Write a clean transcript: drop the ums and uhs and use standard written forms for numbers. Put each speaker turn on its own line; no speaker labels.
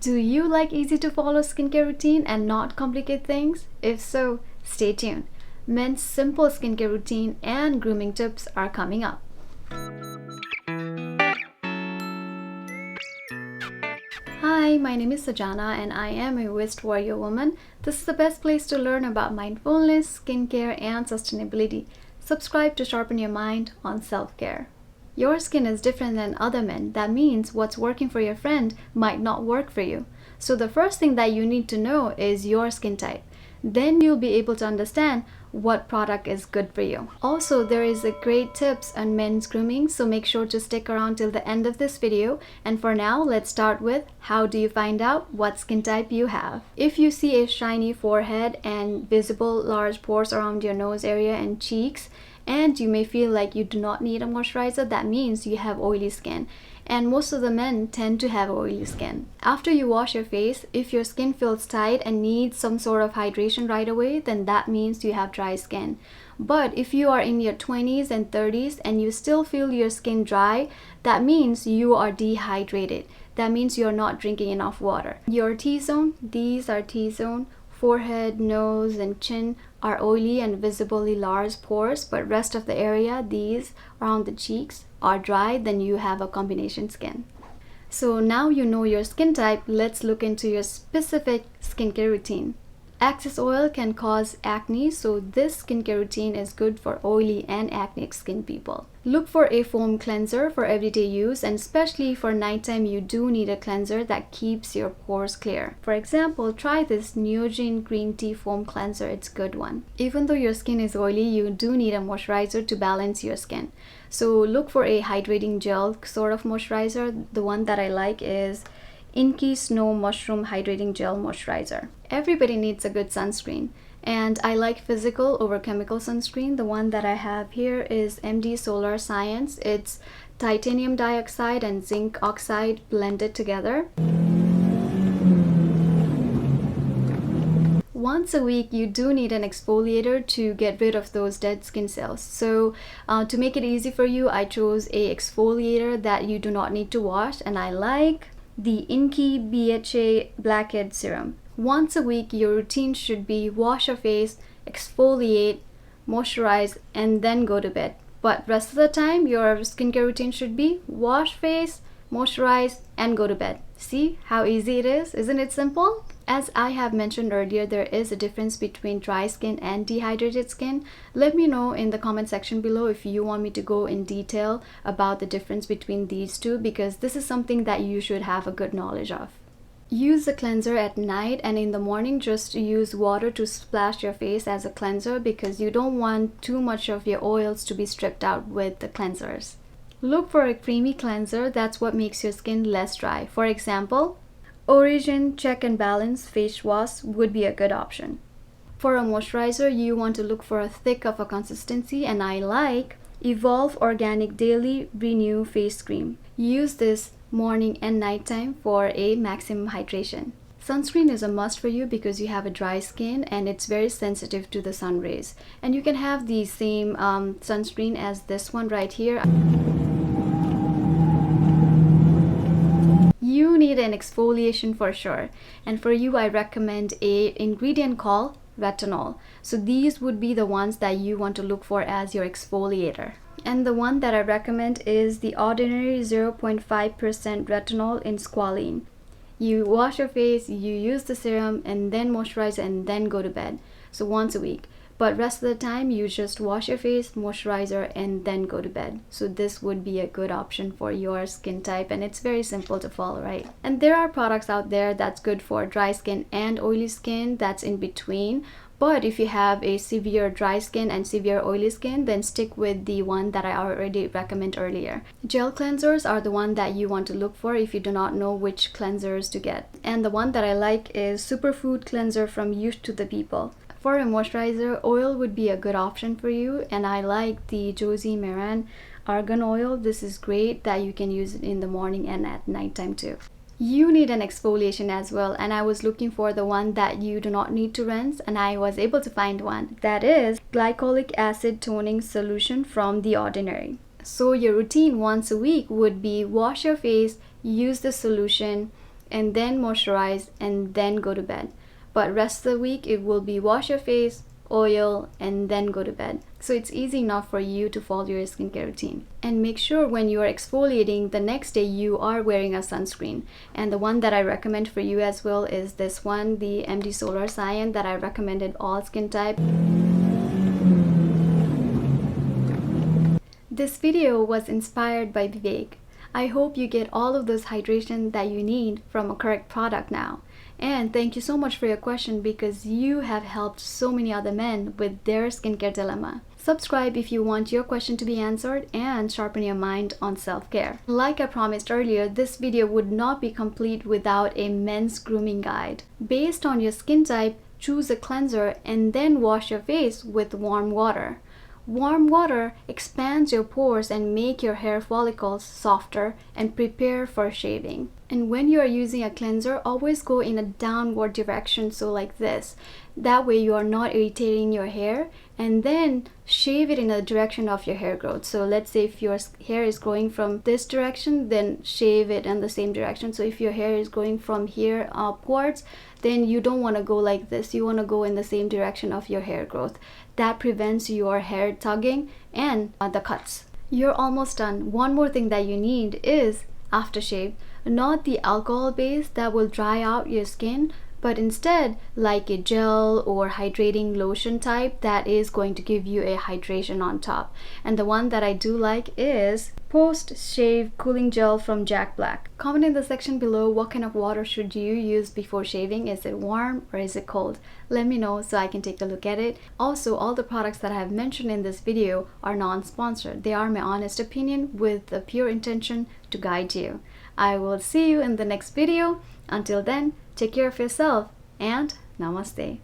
Do you like easy to follow skincare routine and not complicate things? If so, stay tuned. Men's simple skincare routine and grooming tips are coming up. Hi, my name is Sajana and I am a West Warrior woman. This is the best place to learn about mindfulness, skincare, and sustainability. Subscribe to sharpen your mind on self-care. Your skin is different than other men. That means what's working for your friend might not work for you. So the first thing that you need to know is your skin type. Then you'll be able to understand what product is good for you. Also, there is a great tips on men's grooming, so make sure to stick around till the end of this video. And for now, let's start with how do you find out what skin type you have. If you see a shiny forehead and visible large pores around your nose area and cheeks, and you may feel like you do not need a moisturizer, that means you have oily skin. And most of the men tend to have oily skin. After you wash your face, if your skin feels tight and needs some sort of hydration right away, then that means you have dry skin. But if you are in your 20s and 30s and you still feel your skin dry, that means you are dehydrated. That means you're not drinking enough water. Your T-zone, these are T-zone, forehead, nose, and chin are oily and visibly large pores, but rest of the area, these around the cheeks, are dry, then you have a combination skin. So now you know your skin type, let's look into your specific skincare routine. Excess oil can cause acne, so this skincare routine is good for oily and acneic skin people. Look for a foam cleanser for everyday use, and especially for nighttime you do need a cleanser that keeps your pores clear. For example, try this Neogen green tea foam cleanser, it's a good one. Even though your skin is oily, you do need a moisturizer to balance your skin. So look for a hydrating gel sort of moisturizer. The one that I like is Inkey Snow Mushroom Hydrating Gel Moisturizer. Everybody needs a good sunscreen, and I like physical over chemical sunscreen. The one that I have here is MDSolarSciences. It's titanium dioxide and zinc oxide blended together. Once a week, you do need an exfoliator to get rid of those dead skin cells. So to make it easy for you, I chose a exfoliator that you do not need to wash, and I like the Inkey BHA Blackhead Serum. Once a week, your routine should be wash your face, exfoliate, moisturize, and then go to bed. But rest of the time, your skincare routine should be wash face, moisturize, and go to bed. See how easy it is? Isn't it simple? As I have mentioned earlier, there is a difference between dry skin and dehydrated skin. Let me know in the comment section below if you want me to go in detail about the difference between these two, because this is something that you should have a good knowledge of. Use the cleanser at night, and in the morning just use water to splash your face as a cleanser, because you don't want too much of your oils to be stripped out with the cleansers. Look for a creamy cleanser. That's what makes your skin less dry. For example, Origin Check and Balance Face Wash would be a good option. For a moisturizer, you want to look for a thick of a consistency, and I like Evolve Organic Daily Renew Face Cream. Use this morning and nighttime for a maximum hydration. Sunscreen is a must for you because you have a dry skin and it's very sensitive to the sun rays. And you can have the same sunscreen as this one right here. You need an exfoliation for sure, and for you I recommend a ingredient called retinol. So these would be the ones that you want to look for as your exfoliator. And the one that I recommend is the ordinary 0.5% retinol in squalene. You wash your face, you use the serum, and then moisturize, and then go to bed. So once a week. But rest of the time, you just wash your face, moisturizer, and then go to bed. So this would be a good option for your skin type, and it's very simple to follow, right? And there are products out there that's good for dry skin and oily skin, that's in between. But if you have a severe dry skin and severe oily skin, then stick with the one that I already recommended earlier. Gel cleansers are the one that you want to look for if you do not know which cleansers to get. And the one that I like is Superfood Cleanser from Youth to the People. For a moisturizer, oil would be a good option for you, and I like the Josie Maran Argan Oil. This is great that you can use it in the morning and at nighttime too. You need an exfoliation as well, and I was looking for the one that you do not need to rinse, and I was able to find one. That is glycolic acid toning solution from The Ordinary. So your routine once a week would be wash your face, use the solution, and then moisturize, and then go to bed. But rest of the week, it will be wash your face, oil, and then go to bed. So it's easy enough for you to follow your skincare routine. And make sure when you are exfoliating, the next day you are wearing a sunscreen. And the one that I recommend for you as well is this one, the MDSolarSciences, that I recommended all skin type. This video was inspired by Vivek. I hope you get all of those hydration that you need from a correct product now. And thank you so much for your question, because you have helped so many other men with their skincare dilemma. Subscribe if you want your question to be answered and sharpen your mind on self-care. Like I promised earlier, this video would not be complete without a men's grooming guide. Based on your skin type, choose a cleanser and then wash your face with warm water. Warm water expands your pores and make your hair follicles softer and prepare for shaving. And when you are using a cleanser, always go in a downward direction, so like this. That way you are not irritating your hair, and then shave it in the direction of your hair growth. So let's say if your hair is growing from this direction, then shave it in the same direction. So if your hair is growing from here upwards, then you don't want to go like this. You want to go in the same direction of your hair growth. That prevents your hair tugging and the cuts. You're almost done. One more thing that you need is aftershave. Not the alcohol base that will dry out your skin, but instead like a gel or hydrating lotion type that is going to give you a hydration on top. And the one that I do like is post-shave cooling gel from Jack Black. Comment in the section below what kind of water should you use before shaving. Is it warm or is it cold? Let me know so I can take a look at it. Also, all the products that I have mentioned in this video are non-sponsored. They are my honest opinion with the pure intention to guide you. I will see you in the next video. Until then, take care of yourself and namaste.